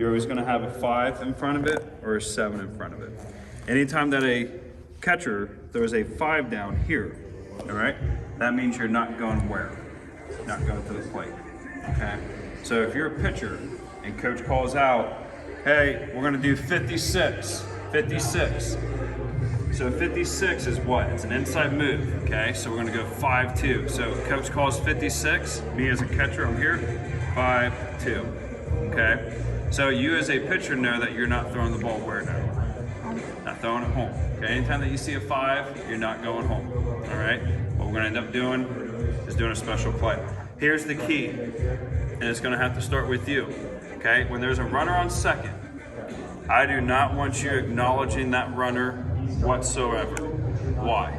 you're always gonna have a 5 in front of it or a 7 in front of it. Anytime that a catcher throws a 5 down here, all right, that means you're not going where? Not going to the plate, okay? So if you're a pitcher and coach calls out, hey, we're gonna do 56. So 56 is what? It's an inside move, okay? So we're gonna go 5-2. So coach calls 56, me as a catcher, I'm here, 5-2, okay? So you as a pitcher know that you're not throwing the ball where now? Not throwing it home, okay? Anytime that you see a 5, you're not going home, all right? What we're gonna end up doing is doing a special play. Here's the key, and it's gonna have to start with you, okay? When there's a runner on second, I do not want you acknowledging that runner whatsoever. Why?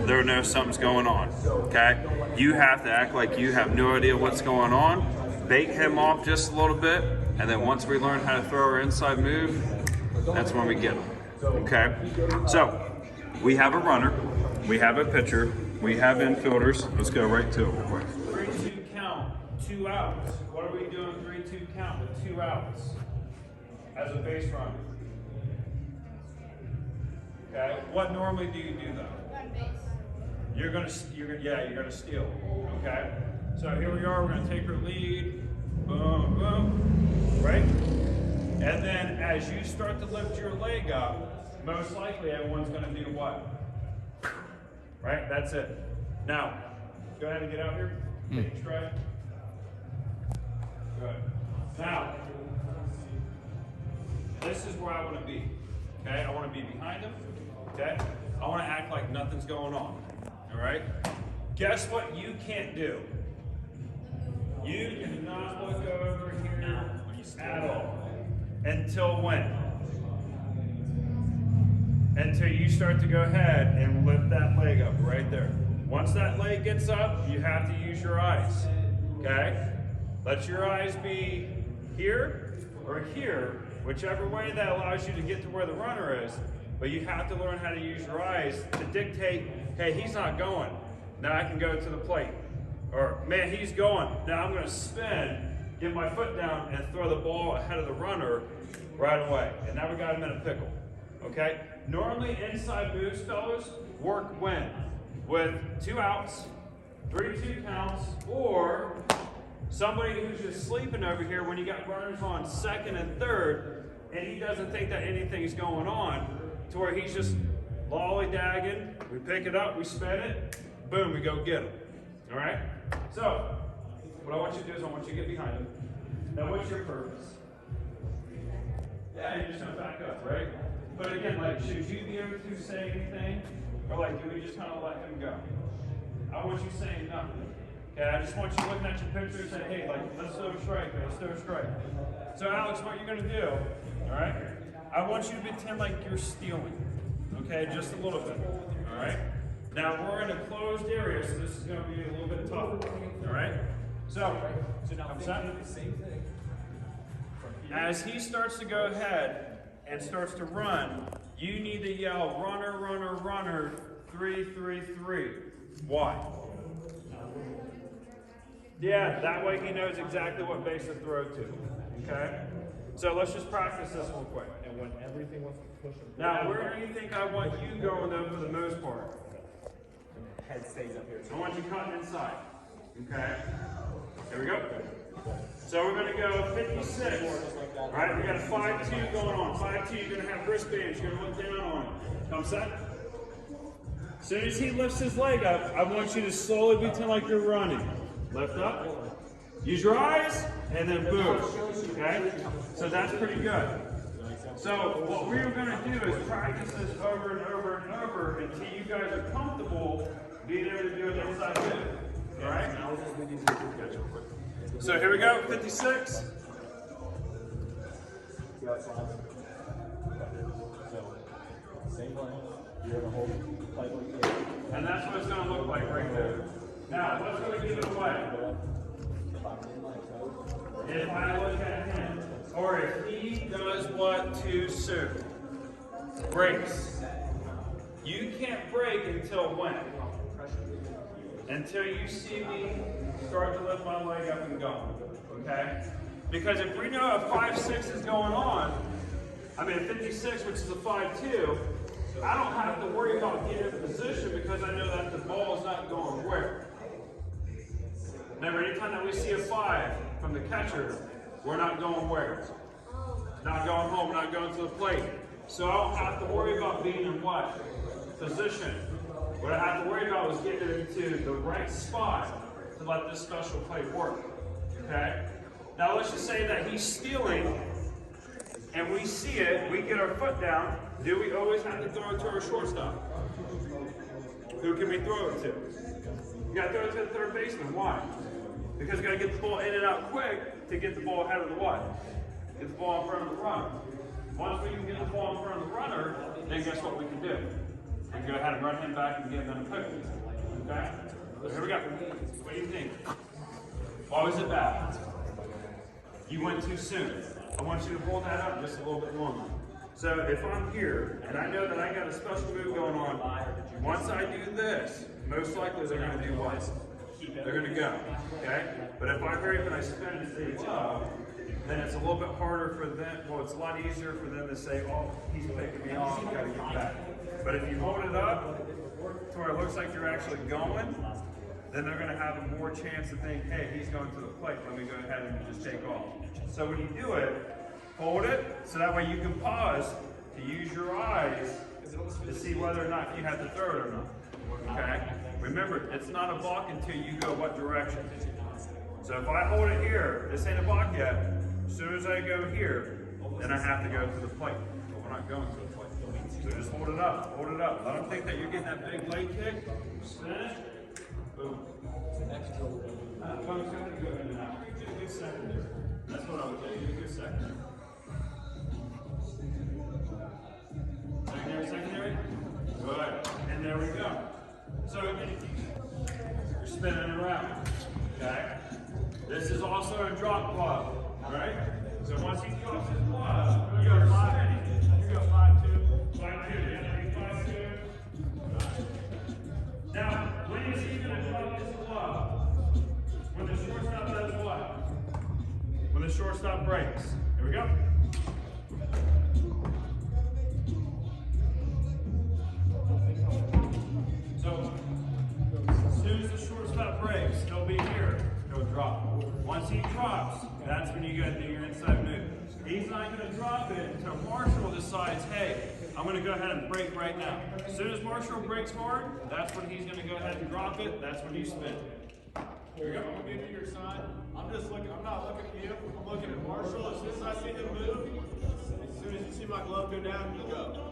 They'll know something's going on, okay? You have to act like you have no idea what's going on, bait him off just a little bit, and then once we learn how to throw our inside move, that's when we get him, okay? So, we have a runner, we have a pitcher, we have infielders. Let's go right to it real quick. 3-2 count, 2 outs. What are we doing 3-2 count with 2 outs as a base runner? Okay, what normally do you do though? Run base. You're gonna steal. Okay, so here we are. We're gonna take our lead. Boom, boom. Right, and then as you start to lift your leg up, most likely everyone's gonna do what? Right, that's it. Now, go ahead and get out here. Take a stride. Good. Now, this is where I want to be. Okay, I want to be behind him. Okay, I want to act like nothing's going on. All right. Guess what? You can't do. You cannot look over here at all. Until when? Until you start to go ahead and lift that leg up right there. Once that leg gets up, you have to use your eyes, okay? Let your eyes be here or here, whichever way that allows you to get to where the runner is, but you have to learn how to use your eyes to dictate, hey, he's not going. Now I can go to the plate. Or, man, he's going. Now I'm gonna spin, get my foot down, and throw the ball ahead of the runner right away. And now we got him in a pickle, okay? Normally, inside moves, fellas, work when? With 2 outs, 3-2 counts, or somebody who's just sleeping over here when you got runners on second and third, and he doesn't think that anything's going on, to where he's just lollygagging. We pick it up, we spin it, boom, we go get him. All right? So, what I want you to do is I want you to get behind him. Now, what's your purpose? Yeah, you're just gonna back up, right? But again, like, should you be able to say anything? Or like, do we just kind of let him go? I want you saying nothing. Okay, I just want you looking at your picture and saying, hey, like, let's throw a strike, man, let's throw a strike. So Alex, what you're gonna do, all right? I want you to pretend like you're stealing, okay, just a little bit, all right? Now, we're in a closed area, so this is gonna be a little bit tougher, all right? So now I'm set. As he starts to go ahead and starts to run, you need to yell, runner, runner, runner, 3-3-3. Why? Yeah, that way he knows exactly what base to throw to, okay? So let's just practice this real quick. And when everything wants to push him Now, where do you think I want you going though for the most part? and the head stays up here. I want you cutting inside, okay? Here we go. So we're gonna go 56. All right, we got a 5-2 going on. 5-2, you're gonna have wristbands, you're gonna look down on him. Come set. As soon as he lifts his leg up, I want you to slowly pretend like you're running. Lift up, use your eyes, and then boom, okay? So that's pretty good. So what we're gonna do is practice this over and over and over until you guys are comfortable being able to do it inside move, all right? So here we go, 56. Same line. You're gonna hold it tight like this. And that's what it's going to look like right there. Now, what's going to give it away? If I look at him, or if he does what too soon. Breaks. You can't break until when? Until you see me start to lift my leg up and go. Okay? Because if we know a 5-6 is going on, I mean a 56, which is a 5-2, I don't have to worry about getting in position because I know that the ball is not going where. Remember, anytime that we see a 5 from the catcher, we're not going where? Not going home, we're not going to the plate. So I don't have to worry about being in what? Position. What I have to worry about is getting into the right spot to let this special play work. Okay? Now let's just say that he's stealing and we see it, we get our foot down. Do we always have to throw it to our shortstop? Who can we throw it to? You gotta throw it to the third baseman. Why? Because you gotta get the ball in and out quick to get the ball ahead of the what? Get the ball in front of the runner. Once we can get the ball in front of the runner, then guess what we can do? We can go ahead and run him back and give him a pick. Okay? So here we go. What do you think? Why was it bad? You went too soon. I want you to hold that up just a little bit longer. So if I'm here and I know that I got a special move going on, once I do this, most likely they're going to do what? They're going to go. Okay? But if I hurry up and I spin and stay low, then it's a little bit harder for them. Well, it's a lot easier for them to say, oh, he's picking me off, I've got to get back. But if you hold it up to where it looks like you're actually going, then they're going to have a more chance to think, hey, he's going to the plate. Let me go ahead and just take off. So when you do it, hold it so that way you can pause to use your eyes to see whether or not you have to throw it or not. Okay? Remember, it's not a balk until you go what direction. So if I hold it here, this ain't a balk yet. As soon as I go here, then I have to go to the plate. But we're not going to the plate. So just hold it up, hold it up. Let them think that you're getting that big leg kick. Spin it. Boom. Coach, I'm going to go in and out. You did a good second there. That's what I would do. You did a good second. Secondary? Good. And there we go. So you're spinning around. Okay? This is also a drop glove. Right? So once he drops his glove, you're spinning. You go 5-2. 5-2. Yeah, 5-2. Now, when is he going to drop his glove? When the shortstop does what? When the shortstop breaks. Here we go. So, as soon as the shortstop breaks, he'll be here. He'll drop. Once he drops, that's when you got to do your inside move. He's not going to drop it until Marshall decides, hey, I'm going to go ahead and break right now. As soon as Marshall breaks hard, that's when he's going to go ahead and drop it. That's when you spin. Here we go. I'm going to be to your side. I'm not looking at you. I'm looking at Marshall. As soon as I see him move, as soon as you see my glove go down, you go.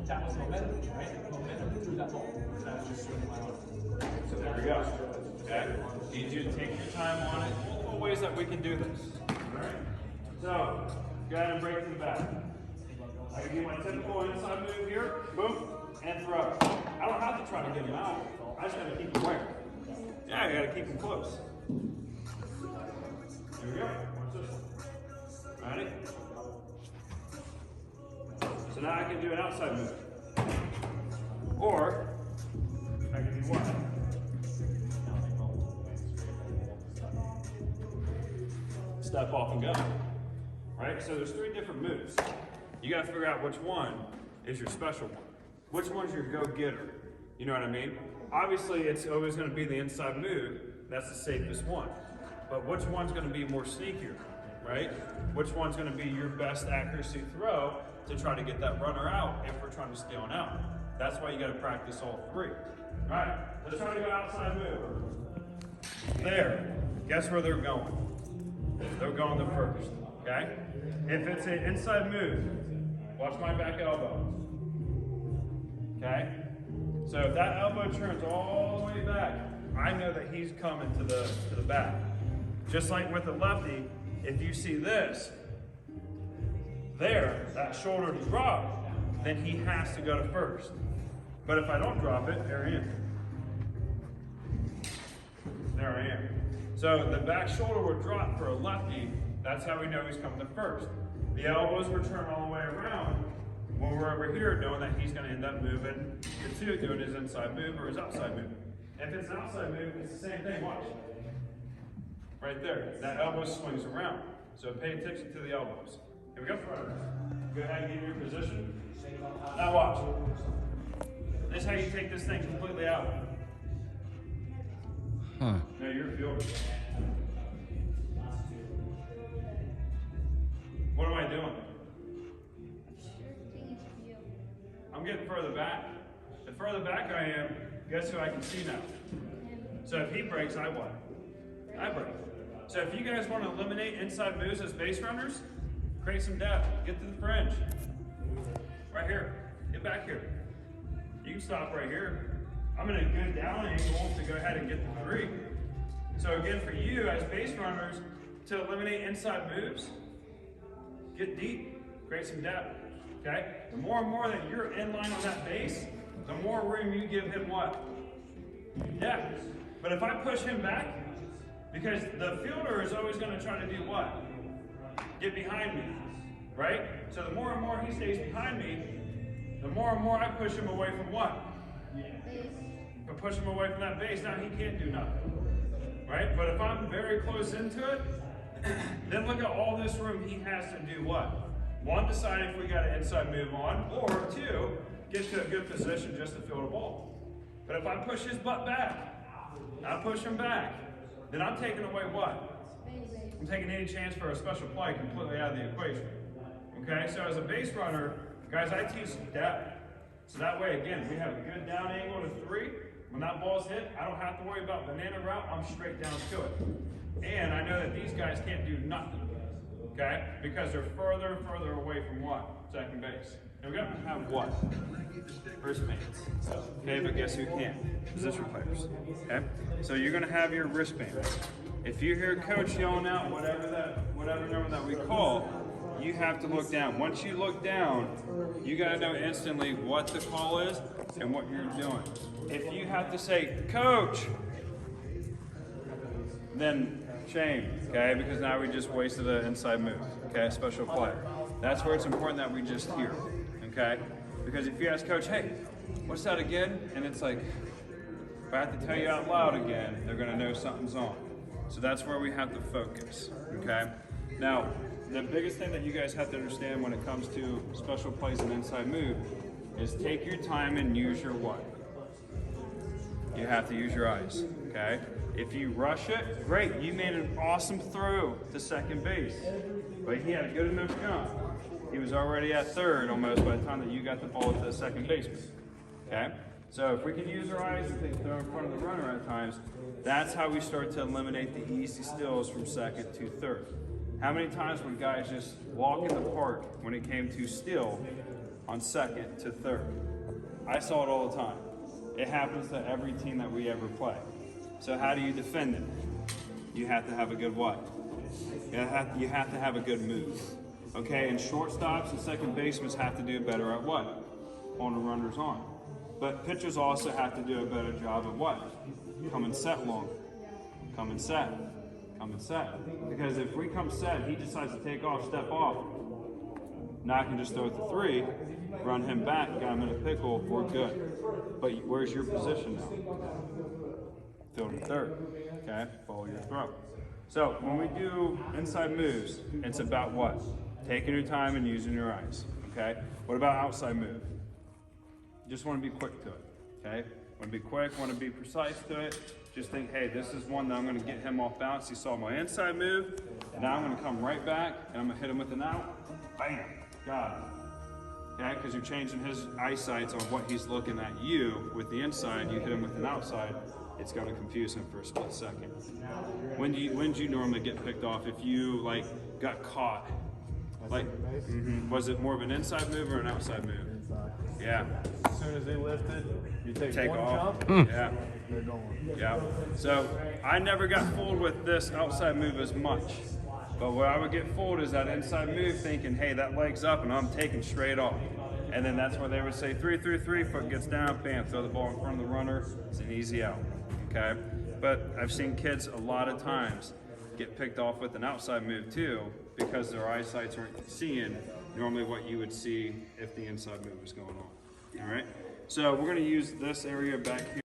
That was momentum, right? Momentum through that ball. That's just swinging my arm. So there we go. Okay? Need you to take your time on it. Multiple ways that we can do this. Alright? So, go ahead and break to the back. I can do my typical inside move here. Boom. And throw. I don't have to try to get him out. I just gotta keep him where? Yeah, I gotta keep him close. Here we go. Watch this one. Ready? So now I can do an outside move. Or, I can do what? Step off and go. Right? So there's 3 different moves. You gotta figure out which one is your special one. Which one's your go-getter? You know what I mean? Obviously, it's always gonna be the inside move. That's the safest one. But which one's gonna be more sneakier, right? Which one's gonna be your best accuracy throw to try to get that runner out if we're trying to steal an out. That's why you gotta practice all 3. All right, let's try to go outside move. There, guess where they're going? They're going the first, okay? If it's an inside move, watch my back elbow, okay? So if that elbow turns all the way back, I know that he's coming to the back. Just like with the lefty, if you see this, there, that shoulder to drop, then he has to go to first. But if I don't drop it, there I am. There I am. So the back shoulder would drop for a lefty. That's how we know he's coming to first. The elbows would turn all the way around when we're over here, knowing that he's going to end up moving to two, doing his inside move or his outside move. If it's an outside move, it's the same thing. Watch. Right there. That elbow swings around. So pay attention to the elbows. Here we go. Go ahead and get your position. Now watch. This is how you take this thing completely out. Huh. No, you're a fielder. What am I doing? I'm getting further back. The further back I am, guess who I can see now? So if he breaks, I what? I break. So if you guys want to eliminate inside moves as base runners, create some depth. Get to the fringe. Right here. Get back here. You can stop right here. I'm in a good down angle to go ahead and get the three. So again, for you as base runners, to eliminate inside moves, get deep, create some depth, okay? The more and more that you're in line on that base, the more room you give him what? Yeah. But if I push him back, because the fielder is always going to try to do what? Get behind me, right? So the more and more he stays behind me, the more and more I push him away from what? If I push him away from that base, now he can't do nothing, right? But if I'm very close into it, then look at all this room he has to do what? One, decide if we got an inside move on, or two, get to a good position just to field a ball. But if I push his butt back, I push him back, then I'm taking away what? I'm taking any chance for a special play completely out of the equation. Okay, so as a base runner, guys, I teach depth. So that way, again, we have a good down angle to three. When that ball's hit, I don't have to worry about banana route. I'm straight down to it. And I know that these guys can't do nothing, okay? Because they're further and further away from what? Second base. And we're gonna have what? Wristbands. Okay, but guess who can't? Position players. Okay? So you're gonna have your wristbands. If you hear coach yelling out whatever number that we call, you have to look down. Once you look down, you gotta know instantly what the call is and what you're doing. If you have to say, coach, then shame, okay? Because now we just wasted an inside move, okay? A special play. That's where it's important that we just hear, okay? Because if you ask coach, hey, what's that again? And it's like, if I have to tell you out loud again, they're gonna know something's on. So that's where we have to focus, okay? Now, the biggest thing that you guys have to understand when it comes to special plays and inside move is take your time and use your what? You have to use your eyes, okay? If you rush it, great, you made an awesome throw to second base, but he had a good enough jump. He was already at third almost by the time that you got the ball to the second baseman, okay? So if we can use our eyes and throw in front of the runner at times, that's how we start to eliminate the easy steals from second to third. How many times would guys just walk in the park when it came to steal on second to third? I saw it all the time. It happens to every team that we ever play. So how do you defend it? You have to have a good what? You have to have a good move. Okay, and shortstops and second basemen have to do better at what? On the runners on. But pitchers also have to do a better job at what? Come and set longer. Come and set. Come and set. Because if we come set, he decides to take off, step off. Now I can just throw it to three, run him back, got him in a pickle, we're good. But where's your position now? Fielding third. Okay, follow your throw. So when we do inside moves, it's about what? Taking your time and using your eyes. Okay? What about outside move? You just want to be quick to it. Okay? Want to be quick, want to be precise to it. Just think, hey, this is one that I'm going to get him off balance. He saw my inside move. Now I'm going to come right back and I'm going to hit him with an out. Bam! Got it. Okay? Because you're changing his eyesight on what he's looking at you with the inside. You hit him with an outside. It's going to confuse him for a split second. When do you normally get picked off if you like got caught? Like, was it more of an inside move or an outside move? Inside. Yeah. As soon as they lift it, you take one off. jump, Yeah. they're going. Yeah. So I never got fooled with this outside move as much. But where I would get fooled is that inside move thinking, hey, that leg's up and I'm taking straight off. And then that's where they would say 3-3-3, foot gets down, bam, throw the ball in front of the runner, it's an easy out, okay? But I've seen kids a lot of times get picked off with an outside move too, because their eyesights aren't seeing normally what you would see if the inside move was going on, all right? So we're gonna use this area back here.